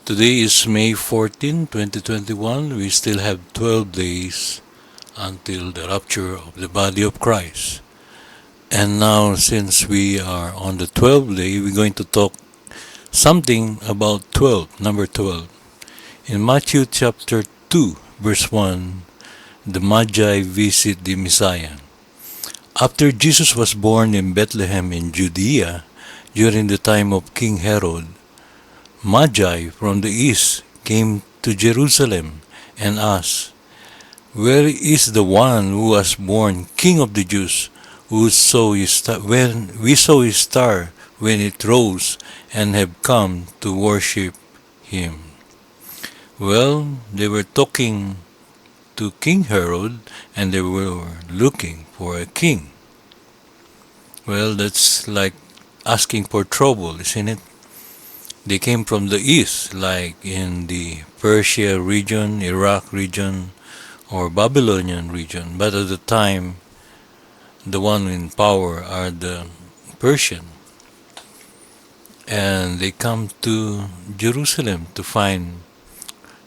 Today is May 14, 2021. We still have 12 days until the rapture of the body of Christ. And now, since we are on the 12th day, we're going to talk something about 12, number 12. In Matthew chapter 2, verse 1, the Magi visit the Messiah. After Jesus was born in Bethlehem in Judea during the time of King Herod, Magi from the east came to Jerusalem and asked, "Where is the one who was born King of the Jews, when we saw his star when it rose and have come to worship him?" Well, they were talking to King Herod and they were looking for a king. Well, that's like asking for trouble, isn't it? They came from the east, like in the Persia region, Iraq region, or Babylonian region. But at the time, the one in power are the Persian. And they come to Jerusalem to find,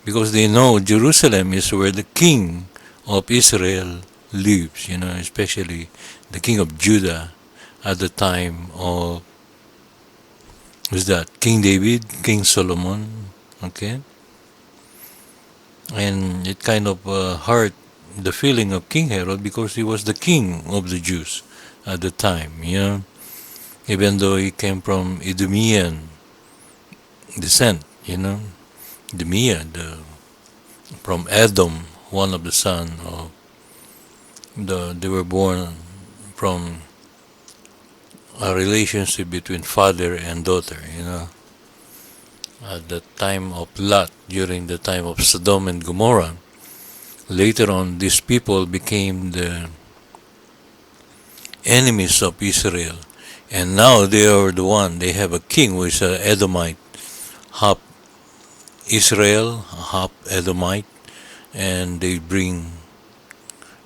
because they know Jerusalem is where the king of Israel lives, especially the king of Judah at the time of, who's that? King David, King Solomon, okay? And it kind of hurt the feeling of King Herod because he was the king of the Jews at the time, even though he came from Edomian descent, from Edom, one of the son of they were born from a relationship between father and daughter, at the time of Lot, during the time of Sodom and Gomorrah. Later on, these people became the enemies of Israel, and now they are the one, they have a king who is an Edomite, half Israel, half Edomite, and they bring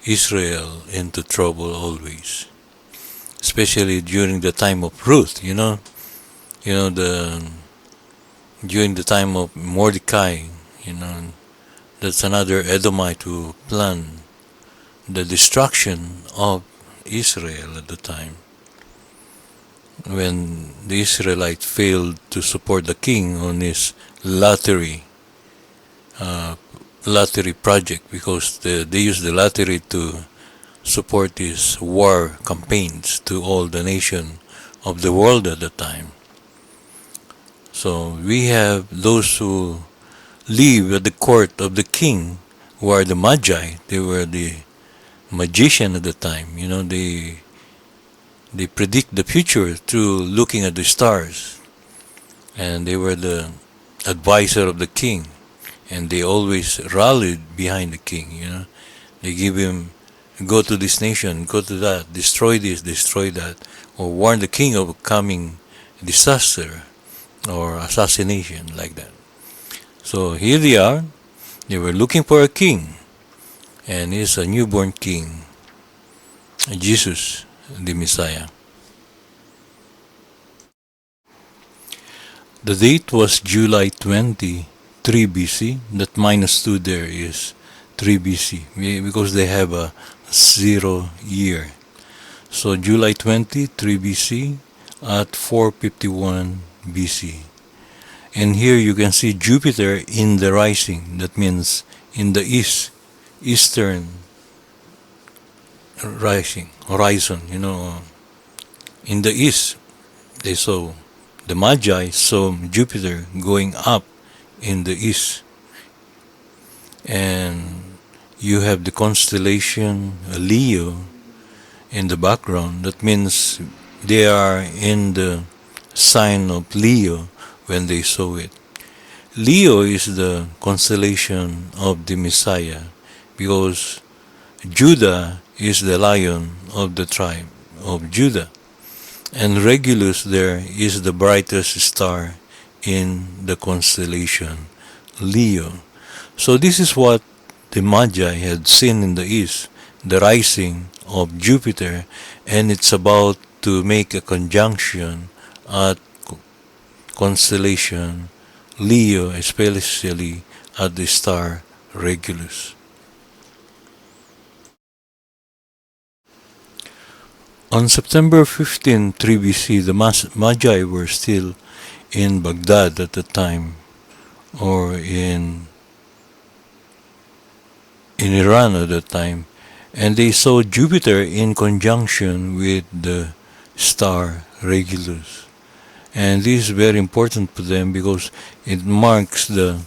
Israel into trouble always, especially during the time of Ruth, during the time of Mordecai, that's another Edomite who planned the destruction of Israel at the time, when the Israelites failed to support the king on his lottery project, because they used the lottery to support his war campaigns to all the nation of the world at the time. So we have those who live at the court of the king, who are the Magi. They were the magician at the time. They predict the future through looking at the stars, and they were the advisor of the king, and they always rallied behind the king. They give him, go to this nation, go to that, destroy this, destroy that, or warn the king of coming disaster or assassination, like that. So here they are. They were looking for a king, and he's a newborn king, Jesus, the Messiah. The date was July 20, 3 BC. That -2 there is 3 BC, because they have a 0 year. So July 20, 3 BC at 451 BC. And here you can see Jupiter in the rising. That means in the eastern horizon, in the east. The Magi saw Jupiter going up in the east. And you have the constellation Leo in the background. That means they are in the sign of Leo when they saw it. Leo is the constellation of the Messiah, because Judah is the lion of the tribe of Judah, and Regulus there is the brightest star in the constellation Leo. So this is what the Magi had seen in the east, the rising of Jupiter, and it's about to make a conjunction at constellation Leo, especially at the star Regulus. On September 15, 3 BC, the Magi were still in Baghdad at the time, or in Iran at the time, and they saw Jupiter in conjunction with the star Regulus. And this is very important for them because it marks the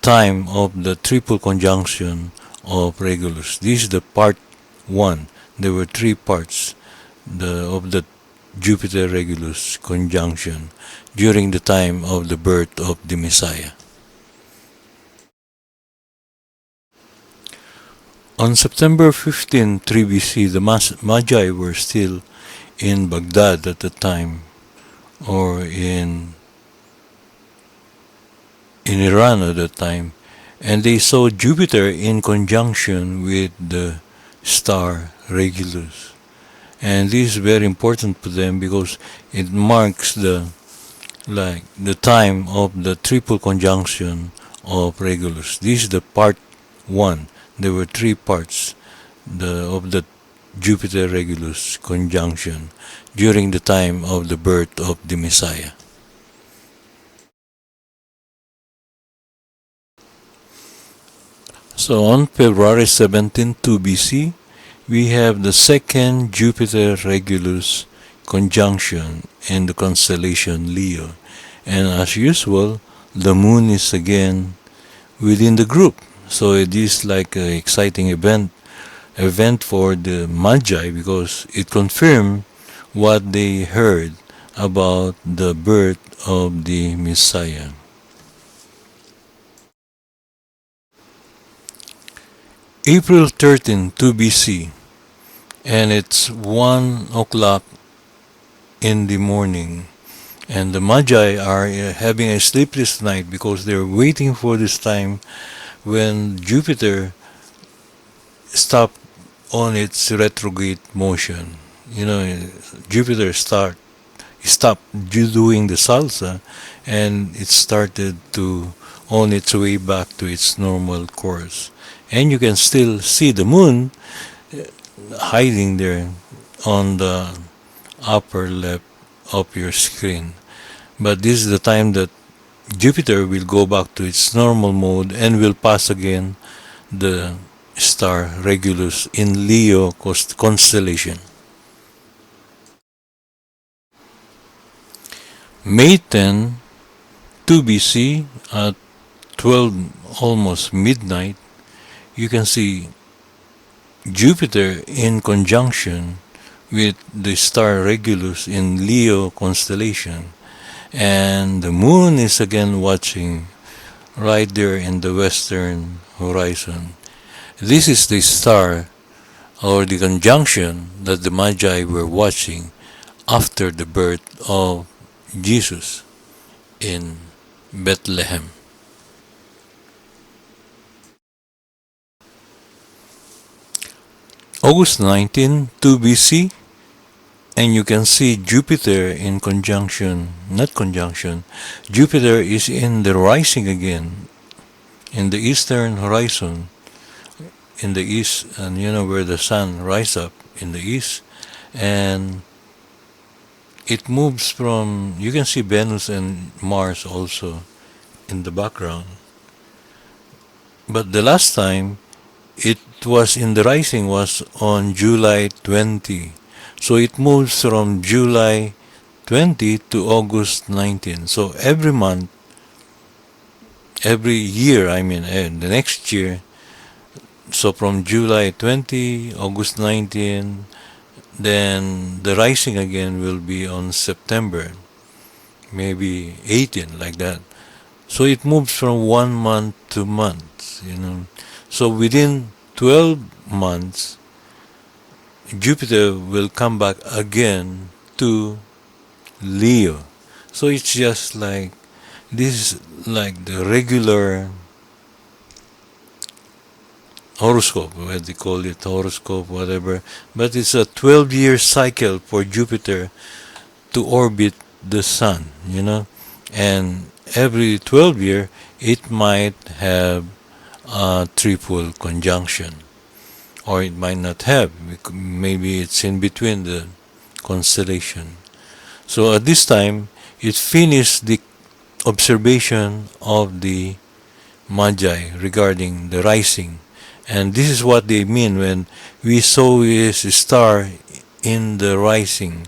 time of the triple conjunction of Regulus. This is the part one. There were three parts of the Jupiter Regulus conjunction during the time of the birth of the Messiah. On September 15, 3 BC, the Magi were still in Baghdad at the time, or in Iran at the time, and they saw Jupiter in conjunction with the star Regulus. And this is very important for them because it marks the time of the triple conjunction of Regulus. This is the part one. There were three parts of the Jupiter Regulus conjunction during the time of the birth of the Messiah. So on February 17, 2 BC, we have the second Jupiter Regulus conjunction in the constellation Leo. And as usual, the moon is again within the group. So it is like an exciting event for the Magi because it confirmed what they heard about the birth of the Messiah. April 13, 2 BC, and it's 1 o'clock in the morning, and the Magi are having a sleepless night because they're waiting for this time when Jupiter stopped on its retrograde motion. Jupiter stopped doing the salsa, and it started to on its way back to its normal course. And you can still see the moon hiding there on the upper left of your screen. But this is the time that Jupiter will go back to its normal mode and will pass again the star Regulus in Leo constellation. May 10, 2 BC at 12 almost midnight, you can see Jupiter in conjunction with the star Regulus in Leo constellation, and the moon is again watching right there in the western horizon. This is the star or the conjunction that the Magi were watching after the birth of Jesus in Bethlehem. August 19, 2 BC, and you can see Jupiter in Jupiter is in the rising again, in the eastern horizon, in the east, and where the sun rises up in the east, and it moves from, you can see Venus and Mars also in the background. But the last time it was in the rising was on July 20. So it moves from July 20 to August 19. So every month, every year, the next year, so from July 20, August 19, then the rising again will be on September, maybe 18, like that. So it moves from 1 month to month, So within 12 months, Jupiter will come back again to Leo. So it's just like, this is like the regular horoscope, what they call it, horoscope, whatever. But it's a 12-year cycle for Jupiter to orbit the sun, and every 12 year it might have a triple conjunction, or it might not have. Maybe it's in between the constellation. So at this time, it finished the observation of the Magi regarding the rising. And this is what they mean when we saw his star in the rising,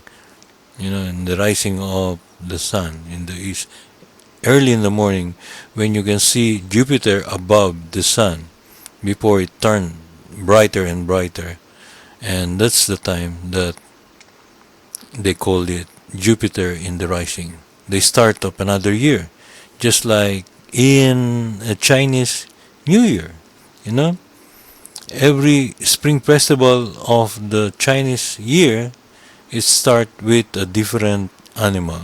in the rising of the sun in the east. Early in the morning, when you can see Jupiter above the sun before it turned brighter and brighter. And that's the time that they called it Jupiter in the rising. The start of another year, just like in a Chinese New Year, you know. Every spring festival of the Chinese year, it starts with a different animal,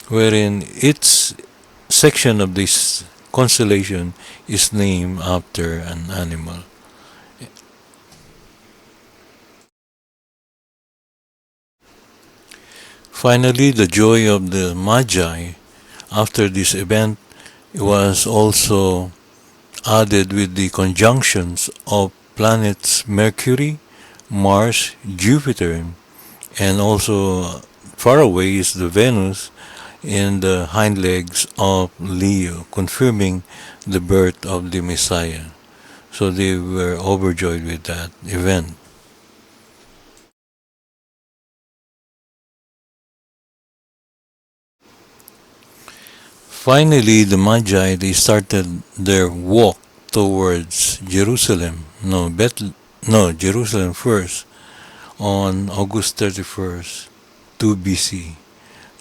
wherein its section of this constellation is named after an animal. Finally, the joy of the Magi after this event was also added with the conjunctions of planets Mercury, Mars, Jupiter, and also far away is the Venus in the hind legs of Leo, confirming the birth of the Messiah. So they were overjoyed with that event. Finally, the Magi, they started their walk towards Jerusalem. Jerusalem first on August 31st, 2 BC,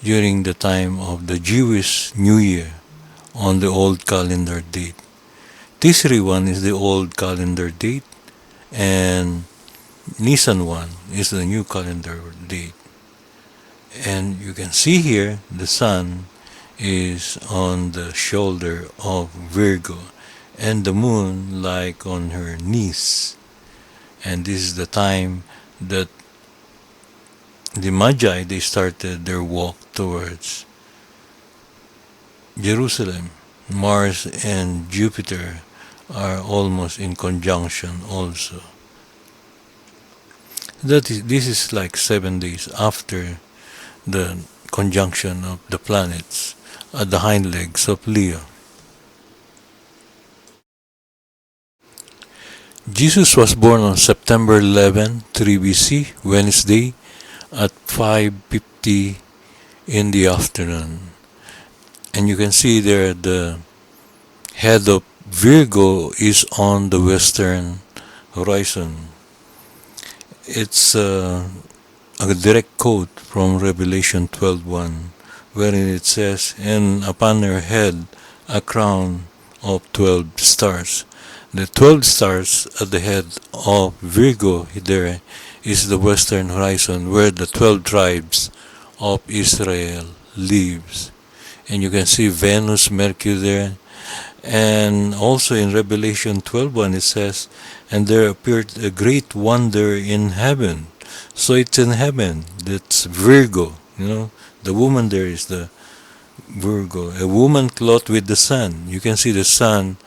during the time of the Jewish New Year on the old calendar date. Tisri 1 is the old calendar date, and Nisan 1 is the new calendar date. And you can see here the sun is on the shoulder of Virgo and the moon like on her knees. And this is the time that the Magi, they started their walk towards Jerusalem. Mars and Jupiter are almost in conjunction also. This is like 7 days after the conjunction of the planets at the hind legs of Leo. Jesus was born on September 11, 3 BC, Wednesday, at 5:50 in the afternoon. And you can see there the head of Virgo is on the western horizon. It's a direct quote from Revelation 12:1, wherein it says, "And upon her head a crown of 12 stars." The 12 stars at the head of Virgo there is the western horizon where the 12 tribes of Israel lives. And you can see Venus, Mercury there. And also in Revelation 12:1 it says, "And there appeared a great wonder in heaven." So it's in heaven. That's Virgo. The woman there is the Virgo. A woman clothed with the sun. You can see the sun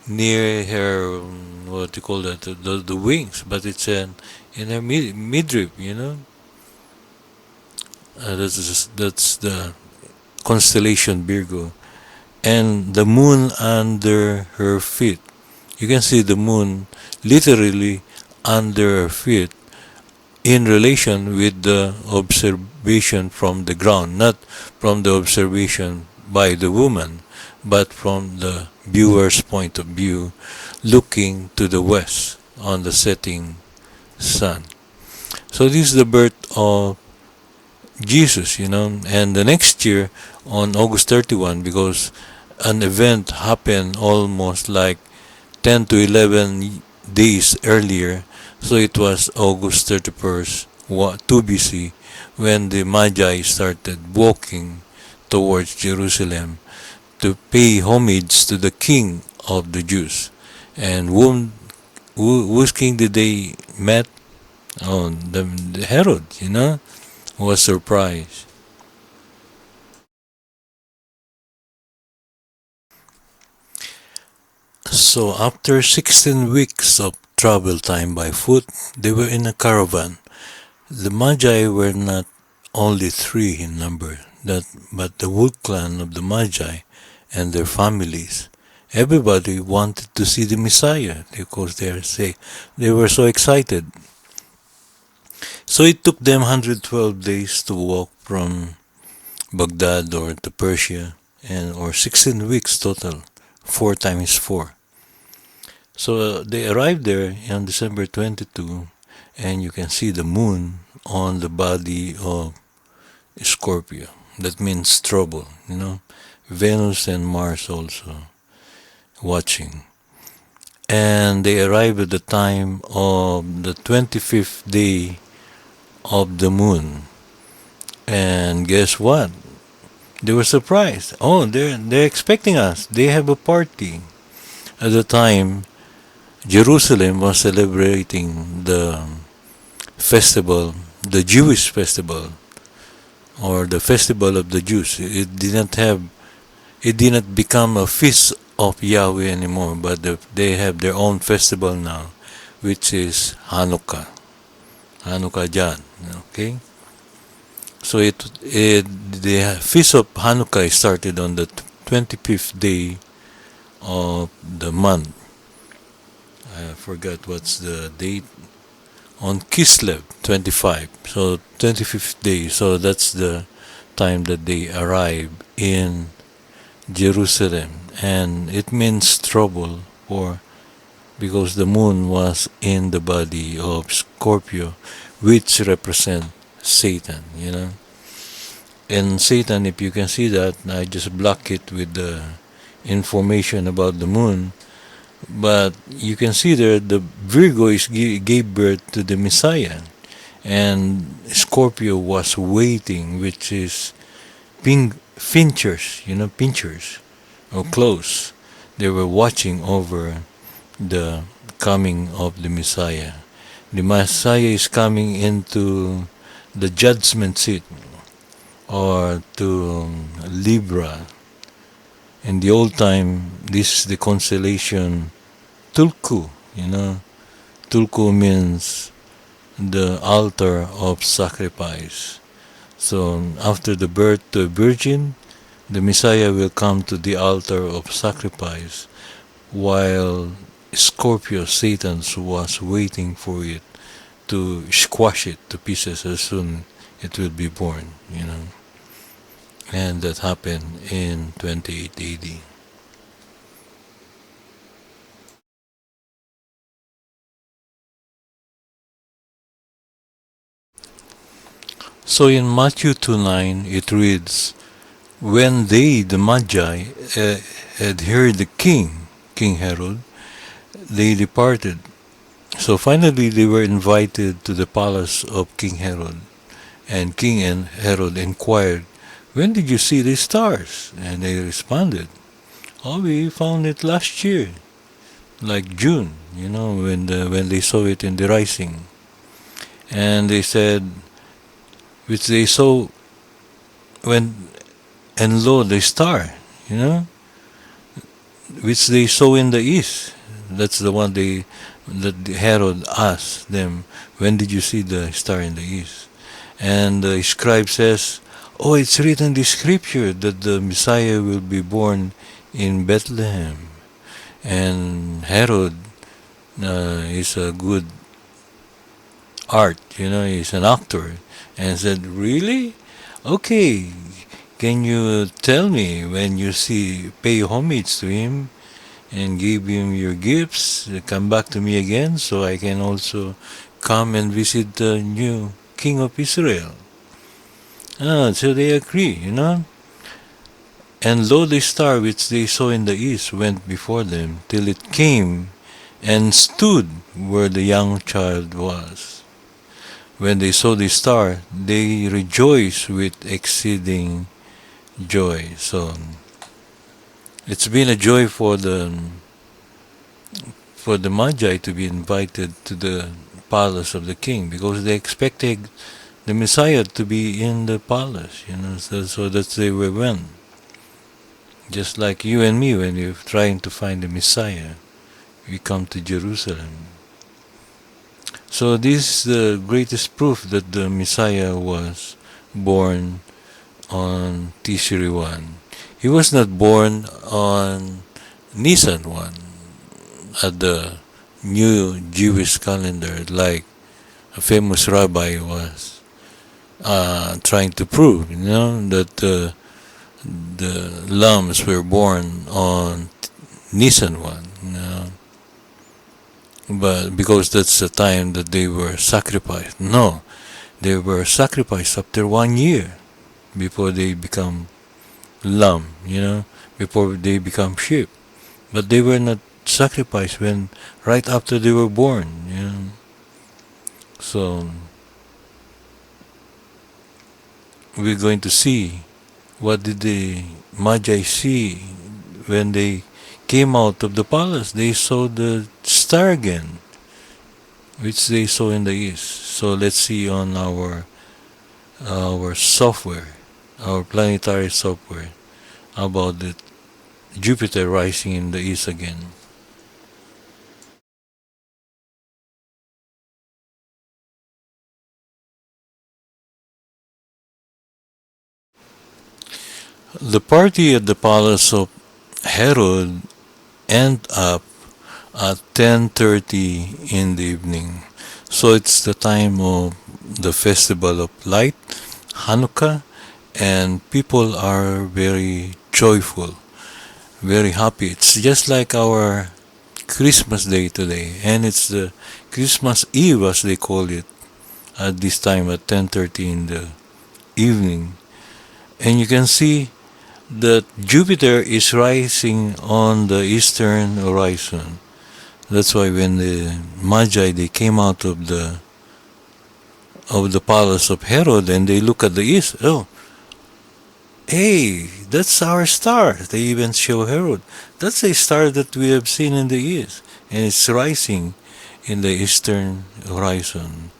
near her, what do you call that, the wings, but it's in her midrib, that's the constellation Virgo. And the moon under her feet. You can see the moon literally under her feet in relation with the observation from the ground, not from the observation by the woman, but from the viewer's point of view, looking to the west on the setting sun. So this is the birth of Jesus, and the next year on August 31, because an event happened almost like 10 to 11 days earlier, so it was August 31st, 2 BC, when the Magi started walking towards Jerusalem to pay homage to the king of the Jews. And whose king did they met? Oh, the Herod, was surprised. So after 16 weeks of travel time by foot, they were in a caravan. The Magi were not only three in number, but the whole clan of the Magi and their families. Everybody wanted to see the Messiah because they were so excited. So it took them 112 days to walk from Baghdad or to Persia, and or 16 weeks total, 4 times 4. So they arrived there on December 22, and you can see the moon on the body of Scorpio. That means trouble, you know. Venus and Mars also watching. And they arrived at the time of the 25th day of the moon. And guess what? They were surprised. Oh, they're expecting us. They have a party. At the time, Jerusalem was celebrating the festival, the Jewish festival, or the festival of the Jews. It did not become a feast of Yahweh anymore, but they have their own festival now, which is Hanukkah. Hanukkah Jan. Okay? So the feast of Hanukkah started on the 25th day of the month. I forgot what's the date. On Kislev 25. So 25th day. So that's the time that they arrive in Jerusalem. And it means trouble because the moon was in the body of Scorpio, which represent Satan, you know. And Satan, if you can see that, I just block it with the information about the moon. But you can see there the Virgo gave birth to the Messiah, and Scorpio was waiting, which is pinchers, you know, pinchers or close. They were watching over the coming of the Messiah. The Messiah is coming into the judgment seat or to Libra. In the old time, this is the constellation Tulku, you know. Tulku means the altar of sacrifice. So after the birth to a virgin, the Messiah will come to the altar of sacrifice, while Scorpio, Satan, was waiting for it to squash it to pieces as soon it will be born, you know. And that happened in 28 AD. So in Matthew 2:9 it reads, when they, the Magi, had heard the King Herod, they departed. So finally they were invited to the palace of King Herod. And King and Herod inquired, when did you see the stars? And they responded, oh, we found it last year, like June, you know, when they saw it in the rising. And they said, which they saw when, and lo, the star, you know, which they saw in the east. That's the one that Herod asked them, when did you see the star in the east? And the scribe says, oh, it's written in the scripture that the Messiah will be born in Bethlehem. And Herod is a good art, you know, he's an actor. And said, really? Okay, can you tell me when you pay homage to him and give him your gifts, come back to me again so I can also come and visit the new King of Israel? So they agree, you know. And lo, the star which they saw in the east went before them till it came and stood where the young child was. When they saw the star, they rejoiced with exceeding joy. So it's been a joy for the Magi to be invited to the palace of the king, because they expected the Messiah to be in the palace, you know. So that's where they went. Just like you and me when you're trying to find the Messiah. we come to Jerusalem. So this is the greatest proof that the Messiah was born on Tishri 1. He was not born on Nisan 1 at the new Jewish calendar like a famous rabbi was trying to prove, that the lambs were born on Nisan 1, but because that's the time that they were sacrificed. No, they were sacrificed after 1 year before they become lamb, before they become sheep. But they were not sacrificed when right after they were born. So we're going to see what did the Magi see when they came out of the palace. They saw the star again, which they saw in the east. So let's see on our software, our planetary software, about the Jupiter rising in the east again. The party at the palace of Herod ended up at 10:30 in the evening. So it's the time of the festival of light, Hanukkah, and people are very joyful, very happy. It's just like our Christmas Day today, and it's the Christmas Eve as they call it at this time at 10:30 in the evening. And you can see that Jupiter is rising on the eastern horizon. That's why when the Magi they came out of the palace of Herod and they look at the east, oh, hey, that's our star. They even show Herod. That's a star that we have seen in the east, and it's rising in the eastern horizon.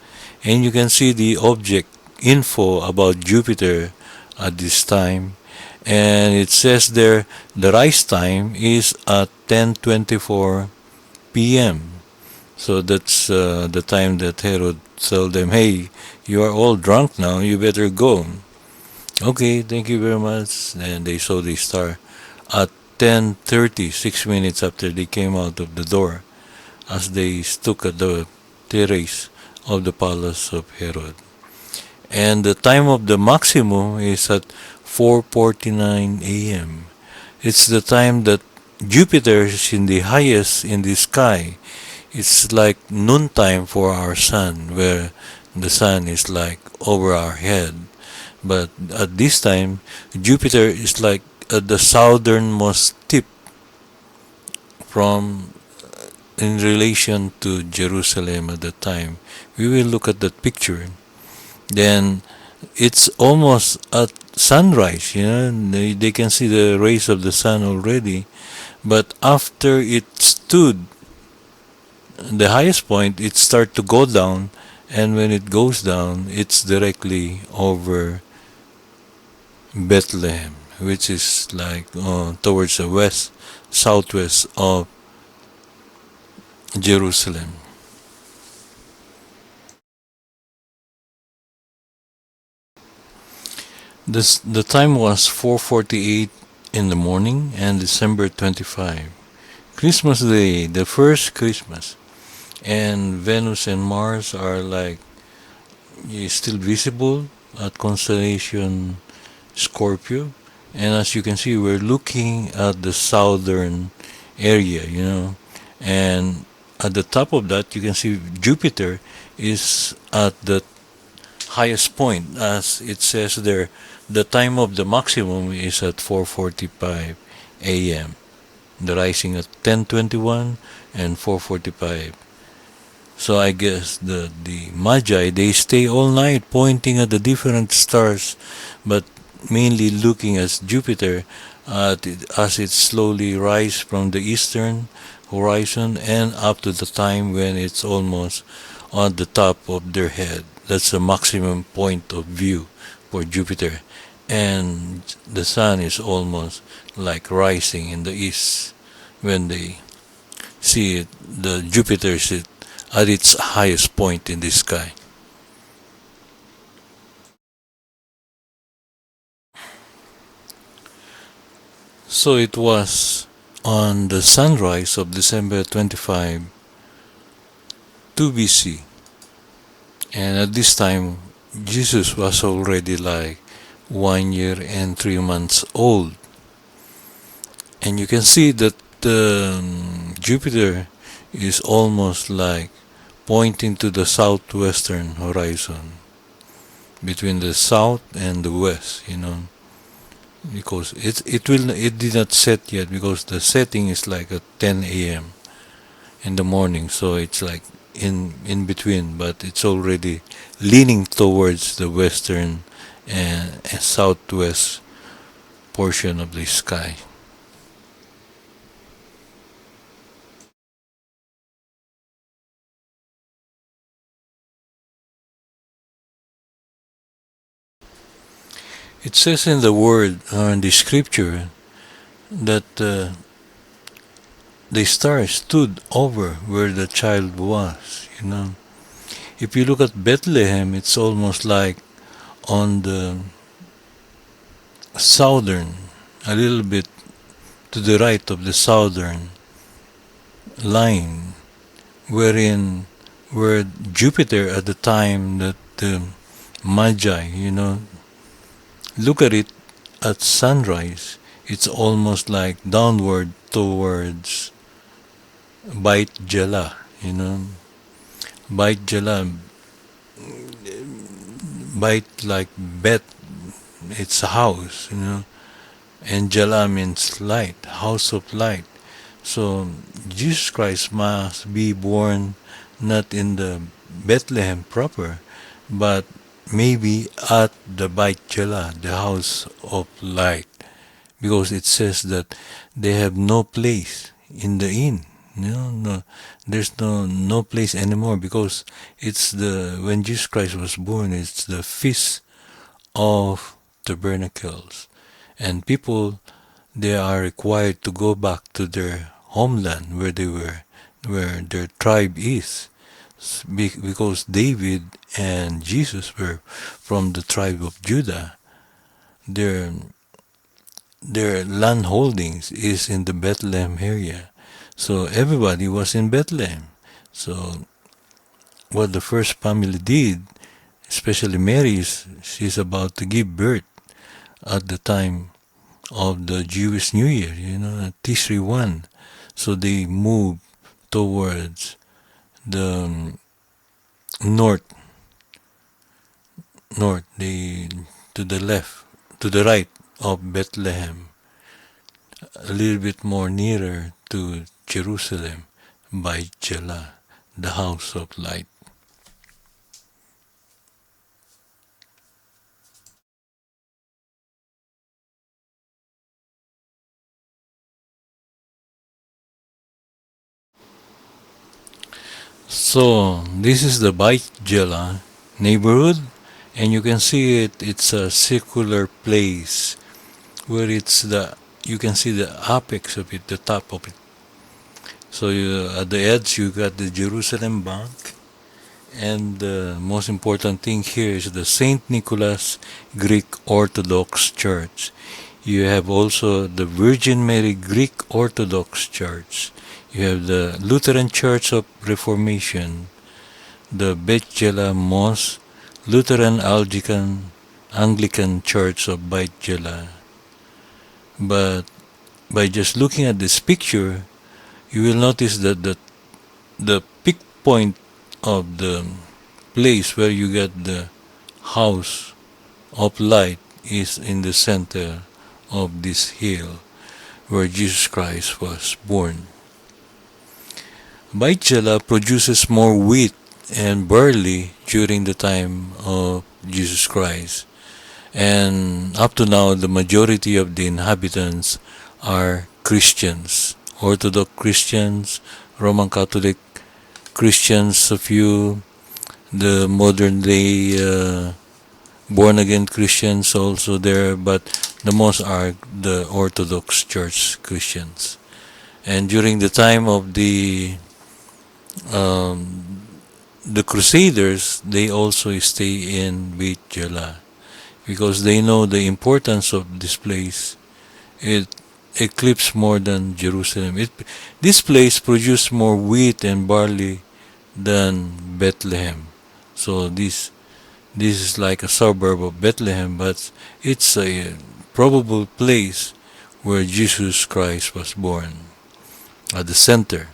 And you can see the object info about Jupiter at this time, and it says there the rise time is at 10:24 p.m. So that's the time that Herod told them, hey, you are all drunk now, you better go. Okay, thank you very much. And they saw the star at 10:30, 6 minutes after they came out of the door, as they stood at the terrace of the palace of Herod. And the time of the maximum is at 4:49 a.m. It's the time that Jupiter is in the highest in the sky. It's like noontime for our sun, where the sun is like over our head. But at this time, Jupiter is like at the southernmost tip from in relation to Jerusalem at the time. We will look at that picture. Then it's almost at sunrise, they can see the rays of the sun already. But after it stood the highest point, it start to go down, and when it goes down, it's directly over Bethlehem, which is like towards the west, southwest of Jerusalem. The time was 4:48 in the morning and December 25. Christmas Day, the first Christmas. And Venus and Mars are like still visible at constellation Scorpio. And as you can see, we're looking at the southern area, and at the top of that, you can see Jupiter is at the highest point, as it says there. The time of the maximum is at 4:45 a.m. The rising at 10:21 and 4:45. So I guess the Magi, they stay all night pointing at the different stars, but mainly looking at Jupiter as it slowly rises from the eastern horizon and up to the time when it's almost on the top of their head. That's the maximum point of view for Jupiter. And the sun is almost like rising in the east when they see it, the Jupiter is at its highest point in the sky. So it was on the sunrise of December 25, 2 BC. And at this time, Jesus was already like 1 year and 3 months old. And you can see that Jupiter is almost like pointing to the southwestern horizon, between the south and the west, because it did not set yet, because the setting is like at 10 a.m. in the morning, so it's like in between, but it's already leaning towards the western and southwest portion of the sky. It says in the word or in the scripture that the star stood over where the child was. If you look at Bethlehem, it's almost like on the southern, a little bit to the right of the southern line, where Jupiter at the time that the Magi, look at it at sunrise, it's almost like downward towards Beit Jala, Beit Jala, Beit like Bet, it's a house, and Jala means light, house of light. So Jesus Christ must be born not in the Bethlehem proper, but maybe at the Beit Jala, the house of light, because it says that they have no place in the inn. No, there's no place anymore, because it's when Jesus Christ was born, it's the feast of tabernacles, and people, they are required to go back to their homeland where they were, where their tribe is, because David and Jesus were from the tribe of Judah. Their their land holdings is in the Bethlehem area, so everybody was in Bethlehem. So what the first family did, especially Mary, she's about to give birth at the time of the Jewish New Year, Tishrei 1. So they moved towards the north, the to the left, to the right of Bethlehem, a little bit more nearer to Jerusalem, by Jala, the house of light. So this is the Beit Jala neighborhood, and you can see it. It's a circular place where you can see the apex of it, the top of it. So at the edge you got the Jerusalem Bank, and the most important thing here is the Saint Nicholas Greek Orthodox Church. You have also the Virgin Mary Greek Orthodox Church. You have the Lutheran Church of Reformation, the Beit Jala Mosque, Lutheran Anglican Church of Beit Jala. But by just looking at this picture, you will notice that the peak point of the place where you get the house of light is in the center of this hill where Jesus Christ was born. Beit Jala produces more wheat and barley during the time of Jesus Christ, and up to now the majority of the inhabitants are Christians, Orthodox Christians, Roman Catholic Christians, a few, the modern day born again Christians also there, but the most are the Orthodox Church Christians. And during the time of the Crusaders, they also stay in Beit Jala because they know the importance of this place. It eclipses more than Jerusalem. This place produced more wheat and barley than Bethlehem. So this is like a suburb of Bethlehem, but it's a probable place where Jesus Christ was born, at the center,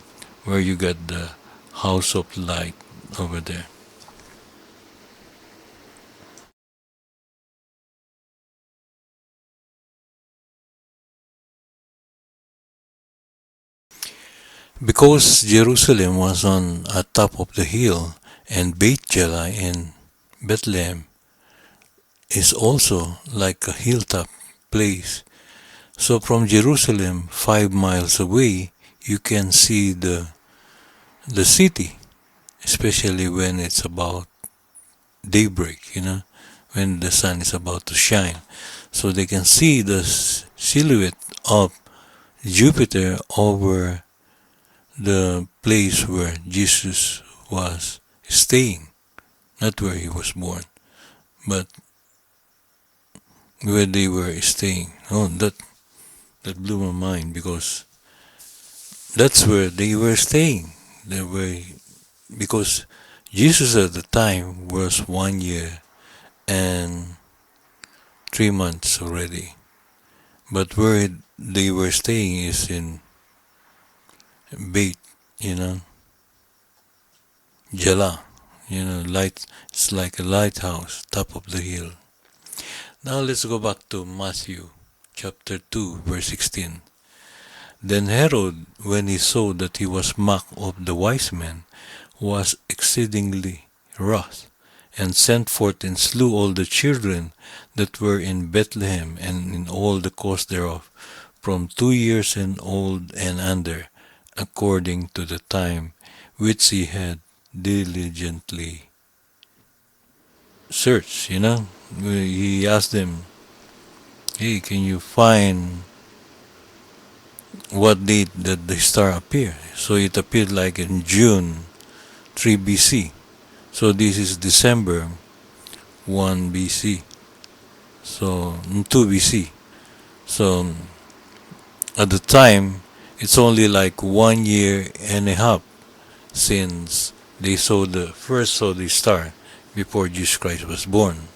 where you got the house of light over there. Because Jerusalem was on a top of the hill, and Beit Jala in Bethlehem is also like a hilltop place. So from Jerusalem, 5 miles away, you can see the city, especially when it's about daybreak, when the sun is about to shine. So they can see the silhouette of Jupiter over the place where Jesus was staying, not where he was born, but where they were staying. Oh, that blew my mind because that's where they were staying. They were because Jesus at the time was 1 year and 3 months already. But where they were staying is in Beit, you know, Jala, light. It's like a lighthouse, top of the hill. Now let's go back to Matthew chapter 2, verse 16. Then Herod, when he saw that he was mocked of the wise men, was exceedingly wroth, and sent forth and slew all the children that were in Bethlehem and in all the coast thereof, from 2 years and old and under, according to the time which he had diligently searched. He asked them, "Hey, can you find what date that the star appeared?" So it appeared like in June 3 BC. So this is December 1 BC. So 2 BC. So at the time, it's only like 1 year and a half since they first saw the star before Jesus Christ was born.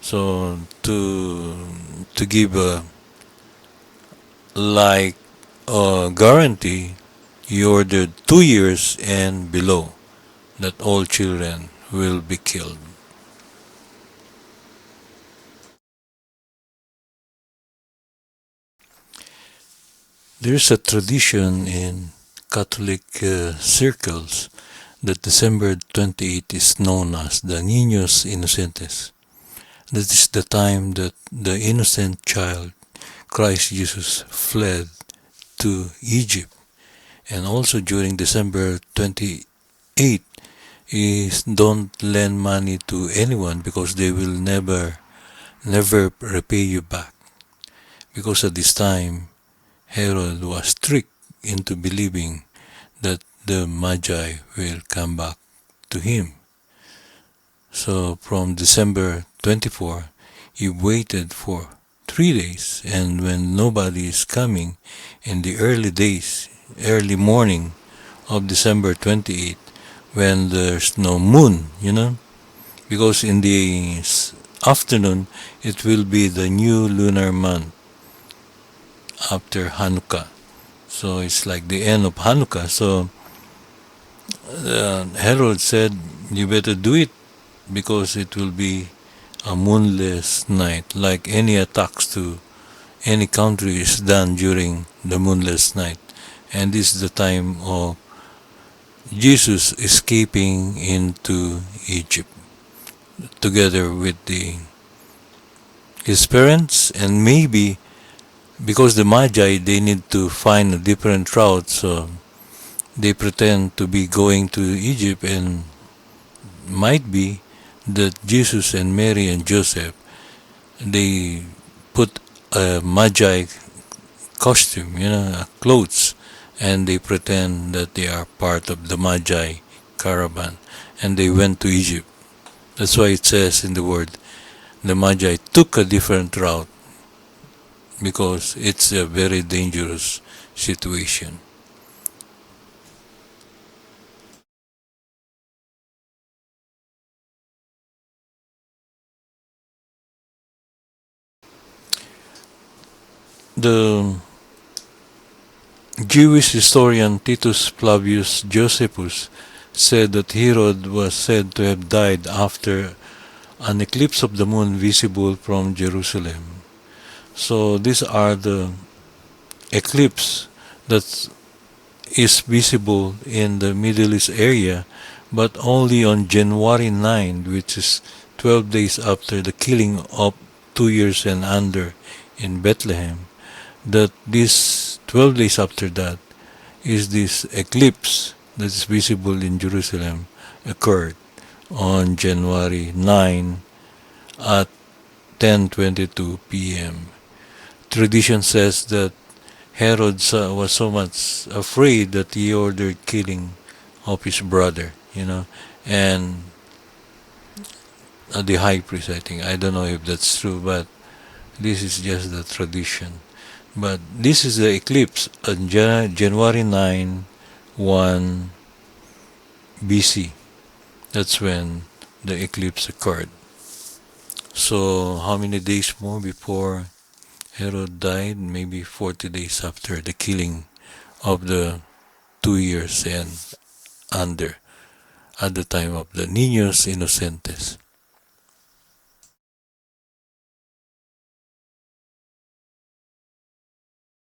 So to give a like a guarantee, he ordered 2 years and below that all children will be killed. There's a tradition in Catholic circles that December 28 is known as the Niños Inocentes. That is the time that the innocent child, Christ Jesus, fled to Egypt. And also during December 28 is don't lend money to anyone because they will never repay you back. Because at this time, Herod was tricked into believing that the Magi will come back to him. So from December 24, he waited for 3 days, and when nobody is coming in the early morning of December 28, when there's no moon, because in the afternoon it will be the new lunar month after Hanukkah. So it's like the end of Hanukkah. So Herod said, "You better do it because it will be a moonless night, like any attacks to any country is done during the moonless night." And this is the time of Jesus escaping into Egypt together with his parents, and maybe because the Magi, they need to find a different route, so they pretend to be going to Egypt, and might be that Jesus and Mary and Joseph, they put a Magi costume, clothes, and they pretend that they are part of the Magi caravan, and they went to Egypt. That's why it says in the word, the Magi took a different route because it's a very dangerous situation. The Jewish historian Titus Flavius Josephus said that Herod was said to have died after an eclipse of the moon visible from Jerusalem. So these are the eclipse that is visible in the Middle East area, but only on January 9, which is 12 days after the killing of 2 years and under in Bethlehem. That this 12 days after that is this eclipse that is visible in Jerusalem occurred on January 9 at 10:22 p.m. Tradition says that Herod was so much afraid that he ordered killing of his brother, and the high priest, I think. I don't know if that's true, but this is just the tradition. But this is the eclipse on January 9, 1 BC. That's when the eclipse occurred. So, how many days more before Herod died? Maybe 40 days after the killing of the 2 years and under, at the time of the Niños Inocentes.